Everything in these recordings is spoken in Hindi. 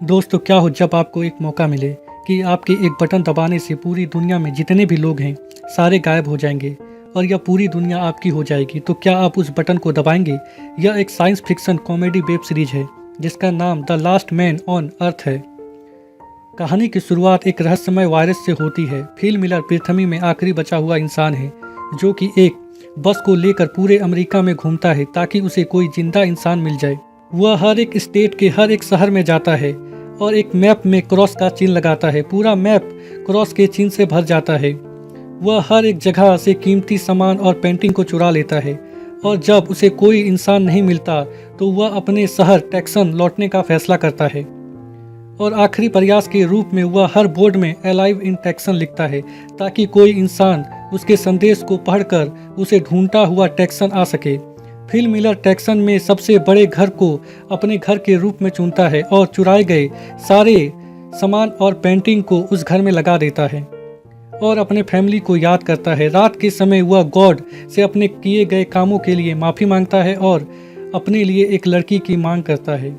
दोस्तों, क्या हो जब आपको एक मौका मिले कि आपके एक बटन दबाने से पूरी दुनिया में जितने भी लोग हैं सारे गायब हो जाएंगे और यह पूरी दुनिया आपकी हो जाएगी, तो क्या आप उस बटन को दबाएंगे? यह एक science fiction comedy web series है जिसका नाम the last man on earth है। कहानी की शुरुआत एक रहस्यमय वायरस से होती है। फिल मिलर पृथ्वी में आखिरी बचा हुआ इंसान है जो कि एक बस को लेकर पूरे अमेरिका में घूमता है ताकि उसे कोई जिंदा इंसान मिल जाए। वह हर एक स्टेट के हर एक शहर में जाता है और एक मैप में क्रॉस का चिन्ह लगाता है। पूरा मैप क्रॉस के चिन्ह से भर जाता है। वह हर एक जगह से कीमती सामान और पेंटिंग को चुरा लेता है और जब उसे कोई इंसान नहीं मिलता तो वह अपने शहर टेक्सन लौटने का फैसला करता है और आखिरी प्रयास के रूप में वह हर बोर्ड में अलाइव इन टेक्सन लिखता है ताकि कोई इंसान उसके संदेश को पढ़कर उसे ढूंढता हुआ टेक्सन आ सके। फिल मिलर टेक्सन में सबसे बड़े घर को अपने घर के रूप में चुनता है और चुराए गए सारे सामान और पेंटिंग को उस घर में लगा देता है और अपने फैमिली को याद करता है। रात के समय वह गॉड से अपने किए गए कामों के लिए माफ़ी मांगता है और अपने लिए एक लड़की की मांग करता है।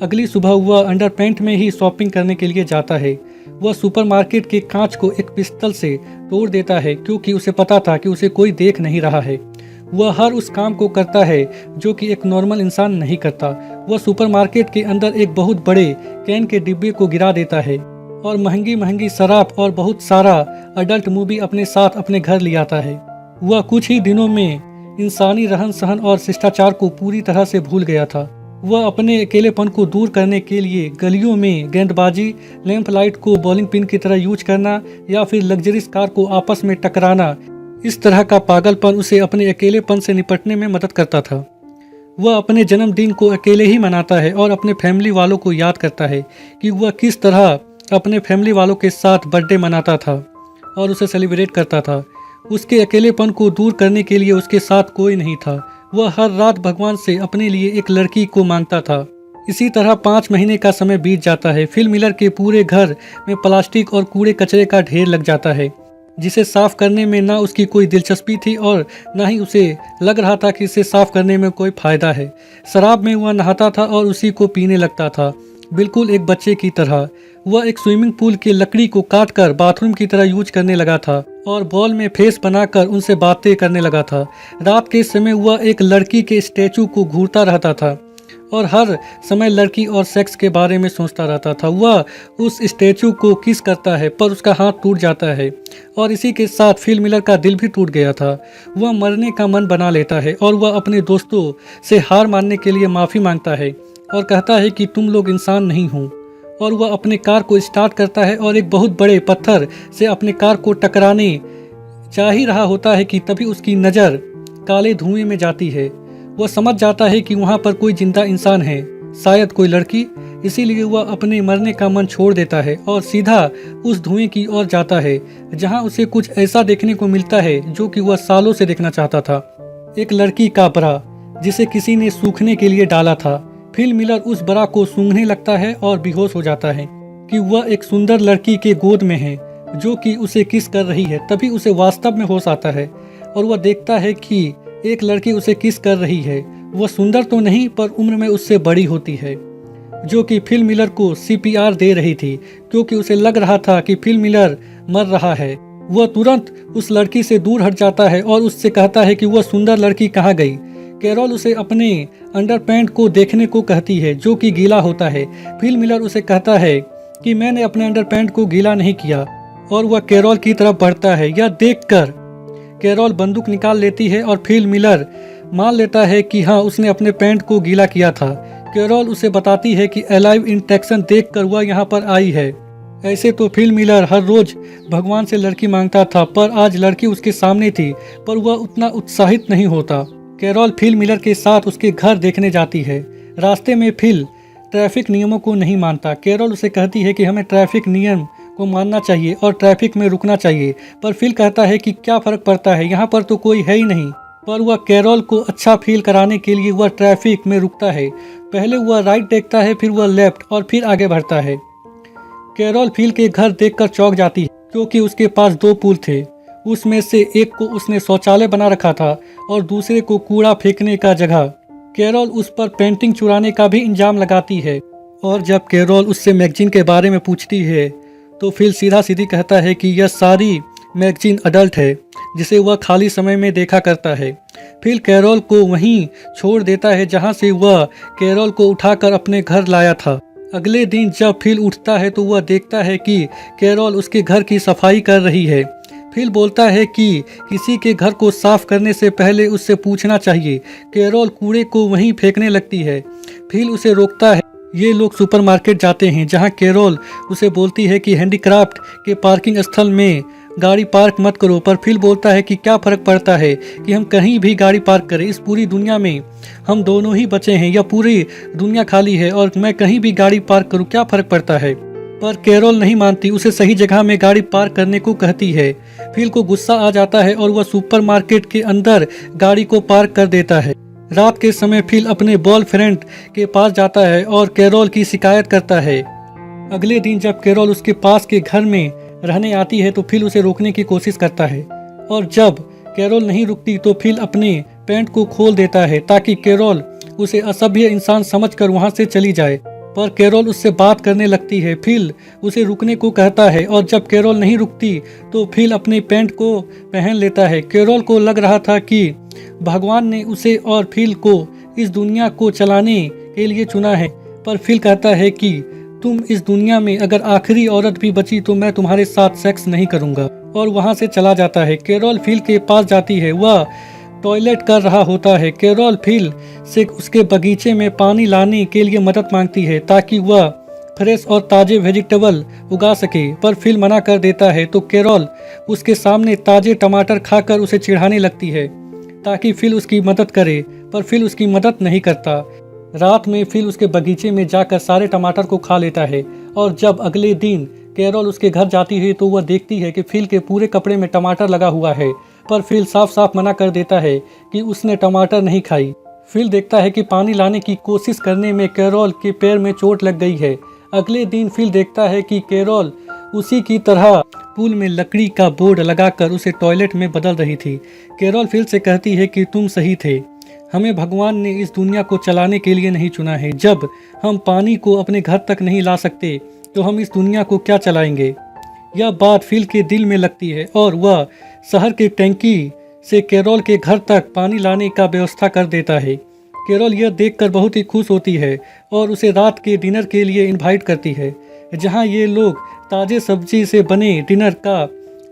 अगली सुबह वह अंडरपैंट में ही शॉपिंग करने के लिए जाता है। वह सुपरमार्केट के कांच को एक पिस्तल से तोड़ देता है क्योंकि उसे पता था कि उसे कोई देख नहीं रहा है। वह हर उस काम को करता है जो कि एक नॉर्मल इंसान नहीं करता। वह सुपरमार्केट के अंदर एक बहुत बड़े कैन के डिब्बे को गिरा देता है और महंगी महंगी शराब और बहुत सारा अडल्ट मूवी अपने साथ अपने घर ले आता है। वह कुछ ही दिनों में इंसानी रहन सहन और शिष्टाचार को पूरी तरह से भूल गया था। वह अपने अकेलेपन को दूर करने के लिए गलियों में गेंदबाजी, लैंप लाइट को बॉलिंग पिन की तरह यूज करना या फिर लग्जरीज कार को आपस में टकराना, इस तरह का पागलपन उसे अपने अकेलेपन से निपटने में मदद करता था। वह अपने जन्मदिन को अकेले ही मनाता है और अपने फैमिली वालों को याद करता है कि वह किस तरह अपने फैमिली वालों के साथ बर्थडे मनाता था और उसे सेलिब्रेट करता था। उसके अकेलेपन को दूर करने के लिए उसके साथ कोई नहीं था। वह हर रात भगवान से अपने लिए एक लड़की को मांगता था। इसी तरह 5 महीने का समय बीत जाता है। फिल मिलर के पूरे घर में प्लास्टिक और कूड़े कचरे का ढेर लग जाता है जिसे साफ करने में ना उसकी कोई दिलचस्पी थी और ना ही उसे लग रहा था कि इसे साफ करने में कोई फायदा है। शराब में वह नहाता था और उसी को पीने लगता था, बिल्कुल एक बच्चे की तरह। वह एक स्विमिंग पूल की लकड़ी को काटकर बाथरूम की तरह यूज करने लगा था और बॉल में फेस बनाकर उनसे बातें करने लगा था। रात के समय वह एक लड़की के स्टैचू को घूरता रहता था और हर समय लड़की और सेक्स के बारे में सोचता रहता था। वह उस स्टैचू को किस करता है पर उसका हाथ टूट जाता है और इसी के साथ फिल मिलर का दिल भी टूट गया था। वह मरने का मन बना लेता है और वह अपने दोस्तों से हार मानने के लिए माफ़ी मांगता है और कहता है कि तुम लोग इंसान नहीं हो। और वह अपने कार को स्टार्ट करता है और एक बहुत बड़े पत्थर से अपने कार को टकराने जा ही रहा होता है कि तभी उसकी नज़र काले धुएं में जाती है। वह समझ जाता है कि वहाँ पर कोई जिंदा इंसान है, शायद कोई लड़की। इसीलिए वह अपने मरने का मन छोड़ देता है और सीधा उस धुएं की ओर जाता है जहाँ उसे कुछ ऐसा देखने को मिलता है जो कि वह सालों से देखना चाहता था। एक लड़की का बरा जिसे किसी ने सूखने के लिए डाला था। फिल मिलर उस बरा को सूंघने लगता है और बेहोश हो जाता है कि वह एक सुंदर लड़की के गोद में है जो कि उसे किस कर रही है। तभी उसे वास्तव में होश आता है और वह देखता है कि एक लड़की उसे किस कर रही है। वह सुंदर तो नहीं पर उम्र में उससे बड़ी होती है जो कि फिल मिलर को सीपीआर दे रही थी क्योंकि उसे लग रहा था कि फिल मिलर मर रहा है। वह तुरंत उस लड़की से दूर हट जाता है और उससे कहता है कि वह सुंदर लड़की कहाँ गई। कैरोल उसे अपने अंडरपैंट को देखने को कहती है जो कि गीला होता है। फिल मिलर उसे कहता है कि मैंने अपने अंडरपैंट को गीला नहीं किया और वह कैरोल की तरफ बढ़ता है। यह देखकर कैरोल बंदूक निकाल लेती है और फिल मिलर मान लेता है कि हाँ, उसने अपने पैंट को गीला किया था। कैरोल उसे बताती है कि अलाइव इन टेक्सन देखकर वह यहाँ पर आई है। ऐसे तो फिल मिलर हर रोज भगवान से लड़की मांगता था पर आज लड़की उसके सामने थी पर वह उतना उत्साहित नहीं होता। कैरोल फिल मिलर के साथ उसके घर देखने जाती है। रास्ते में फिल ट्रैफिक नियमों को नहीं मानता। कैरोल उसे कहती है कि हमें ट्रैफिक नियम को मानना चाहिए और ट्रैफिक में रुकना चाहिए पर फिल कहता है कि क्या फ़र्क पड़ता है, यहाँ पर तो कोई है ही नहीं। पर वह कैरोल को अच्छा फील कराने के लिए वह ट्रैफिक में रुकता है। पहले वह राइट देखता है, फिर वह लेफ्ट और फिर आगे बढ़ता है। कैरोल फिल के घर देखकर चौंक जाती है क्योंकि उसके पास 2 पूल थे। उसमें से एक को उसने शौचालय बना रखा था और दूसरे को कूड़ा फेंकने का जगह। कैरोल उस पर पेंटिंग चुराने का भी इंजाम लगाती है और जब कैरोल उससे मैगजीन के बारे में पूछती है तो फिल सीधा सीधी कहता है कि यह सारी मैगजीन अडल्ट है जिसे वह खाली समय में देखा करता है। फिल कैरोल को वहीं छोड़ देता है जहां से वह कैरोल को उठाकर अपने घर लाया था। अगले दिन जब फिल उठता है तो वह देखता है कि कैरोल उसके घर की सफाई कर रही है। फिल बोलता है कि किसी के घर को साफ करने से पहले उससे पूछना चाहिए। कैरोल कूड़े को वहीं फेंकने लगती है। फिल उसे रोकता है। ये लोग सुपरमार्केट जाते हैं जहां कैरोल उसे बोलती है कि हैंडीक्राफ्ट के पार्किंग स्थल में गाड़ी पार्क मत करो, पर फिल बोलता है कि क्या फ़र्क पड़ता है कि हम कहीं भी गाड़ी पार्क करें, इस पूरी दुनिया में हम दोनों ही बचे हैं, या पूरी दुनिया खाली है और मैं कहीं भी गाड़ी पार्क करूं, क्या फ़र्क पड़ता है। पर कैरोल नहीं मानती, उसे सही जगह में गाड़ी पार्क करने को कहती है। फिल को गुस्सा आ जाता है और वह सुपरमार्केट के अंदर गाड़ी को पार्क कर देता है। रात के समय फिल अपने बॉयफ्रेंड के पास जाता है और कैरोल की शिकायत करता है। अगले दिन जब कैरोल उसके पास के घर में रहने आती है तो फिल उसे रोकने की कोशिश करता है, और जब कैरोल नहीं रुकती तो फिल अपने पैंट को खोल देता है ताकि कैरोल उसे असभ्य इंसान समझकर वहां से चली जाए। पर कैरोल उससे बात करने लगती है। फिल उसे रुकने को कहता है और जब कैरोल नहीं रुकती तो फिल अपने पैंट को पहन लेता है। कैरोल को लग रहा था कि भगवान ने उसे और फिल को इस दुनिया को चलाने के लिए चुना है, पर फिल कहता है कि तुम इस दुनिया में अगर आखिरी औरत भी बची तो मैं तुम्हारे साथ सेक्स नहीं करूंगा, और वहां से चला जाता है। कैरोल फिल के पास जाती है। वह टॉयलेट कर रहा होता है। कैरोल फिल से उसके बगीचे में पानी लाने के लिए मदद मांगती है ताकि वह फ्रेश और ताजे वेजिटेबल उगा सके, पर फिल मना कर देता है तो कैरोल उसके सामने ताजे टमाटर खाकर उसे चिढ़ाने लगती है ताकि फिल उसकी मदद करे, पर फिल उसकी मदद नहीं करता। रात में फिल उसके बगीचे में जाकर सारे टमाटर को खा लेता है, और जब अगले दिन कैरोल उसके घर जाती है तो वह देखती है कि फिल के पूरे कपड़े में टमाटर लगा हुआ है, पर फिल साफ साफ मना कर देता है कि उसने टमाटर नहीं खाई। फिल देखता है कि पानी लाने की कोशिश करने में कैरोल के पैर में चोट लग गई है। अगले दिन फिल देखता है कि कैरोल उसी की तरह पूल में लकड़ी का बोर्ड लगाकर उसे टॉयलेट में बदल रही थी। कैरोल फिल से कहती है कि तुम सही थे, हमें भगवान ने इस दुनिया को चलाने के लिए नहीं चुना है। जब हम पानी को अपने घर तक नहीं ला सकते तो हम इस दुनिया को क्या चलाएंगे। यह बात फिल के दिल में लगती है और वह शहर के टैंकी से कैरोल के घर तक पानी लाने का व्यवस्था कर देता है। कैरोल यह देखकर बहुत ही खुश होती है और उसे रात के डिनर के लिए इनवाइट करती है, जहां ये लोग ताजे सब्जी से बने डिनर का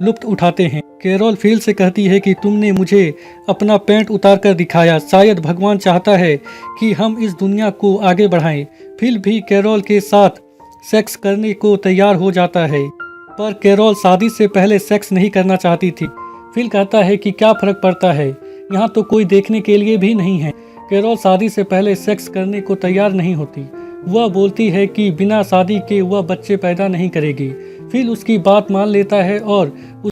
लुत्फ उठाते हैं। कैरोल फिल से कहती है कि तुमने मुझे अपना पैंट उतार कर दिखाया, शायद भगवान चाहता है कि हम इस दुनिया को आगे बढ़ाएं। फिल भी कैरोल के साथ सेक्स करने को तैयार हो जाता है, पर कैरोल शादी से पहले सेक्स नहीं करना चाहती थी। फिल कहता है कि क्या फर्क पड़ता है, यहाँ तो कोई देखने के लिए भी नहीं है। कैरोल शादी से पहले सेक्स करने को तैयार नहीं होती। वह बोलती है कि बिना शादी के वह बच्चे पैदा नहीं करेगी। फिल उसकी बात मान लेता है और